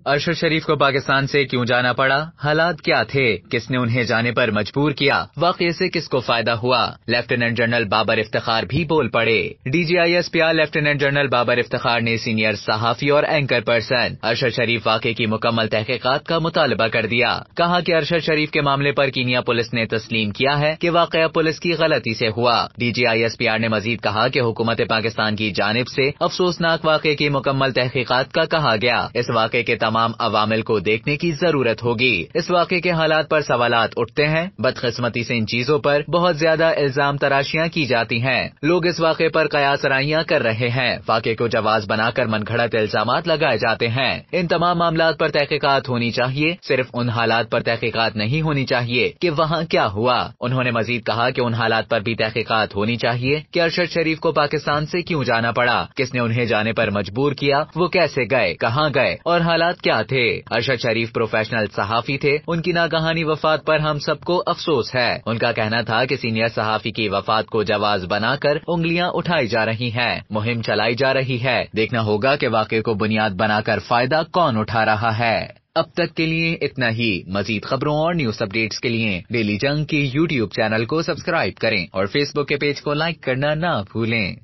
ارشد شریف کو پاکستان سے کیوں جانا پڑا؟ حالات کیا تھے؟ کس نے انہیں جانے پر مجبور کیا؟ واقعے سے کس کو فائدہ ہوا؟ لیفٹیننٹ جنرل بابر افتخار بھی بول پڑے۔ D G I S P R lieutenant general Babar Iftikhar نے سینئر صحافی اور اینکر پرسن ارشد شریف واقعے کی مکمل تحقیقات کا مطالبہ کر دیا۔ کہا کہ ارشد شریف کے معاملے پر کینیا پولیس نے تسلیم کیا ہے کہ واقعہ پولیس کی غلطی سے ہوا۔ D G I S P R نے مزید کہا کہ حکومت پاکستان کی جانب سے افسوسناک واقعے کی مکمل تحقیقات کا کہا گیا۔ اس واقعے کے تمام عوامل کو دیکھنے کی ضرورت ہوگی۔ اس واقعے کے حالات پر سوالات اٹھتے ہیں۔ بدقسمتی سے ان چیزوں پر بہت زیادہ الزام تراشیاں کی جاتی ہیں۔ لوگ اس واقعے پر قیاس آرائیاں کر رہے ہیں۔ واقعے کو جواز بنا کر من گھڑت الزامات لگائے جاتے ہیں۔ ان تمام معاملات پر تحقیقات ہونی چاہیے، صرف ان حالات پر تحقیقات نہیں ہونی چاہیے کہ وہاں کیا ہوا۔ انہوں نے مزید کہا کہ ان حالات پر بھی تحقیقات ہونی چاہیے کہ ارشد شریف کو پاکستان سے کیوں جانا پڑا، کس نے انہیں جانے پر مجبور کیا، وہ کیسے گئے، کہاں گئے اور حالات کیا تھے۔ ارشد شریف پروفیشنل صحافی تھے، ان کی ناگہانی وفات پر ہم سب کو افسوس ہے۔ ان کا کہنا تھا کہ سینئر صحافی کی وفات کو جواز بنا کر انگلیاں اٹھائی جا رہی ہیں، مہم چلائی جا رہی ہے۔ دیکھنا ہوگا کہ واقعے کو بنیاد بنا کر فائدہ کون اٹھا رہا ہے۔ اب تک کے لیے اتنا ہی۔ مزید خبروں اور نیوز اپڈیٹس کے لیے ڈیلی جنگ کے یوٹیوب چینل کو سبسکرائب کریں اور فیس بک کے پیج کو لائک کرنا نہ بھولیں۔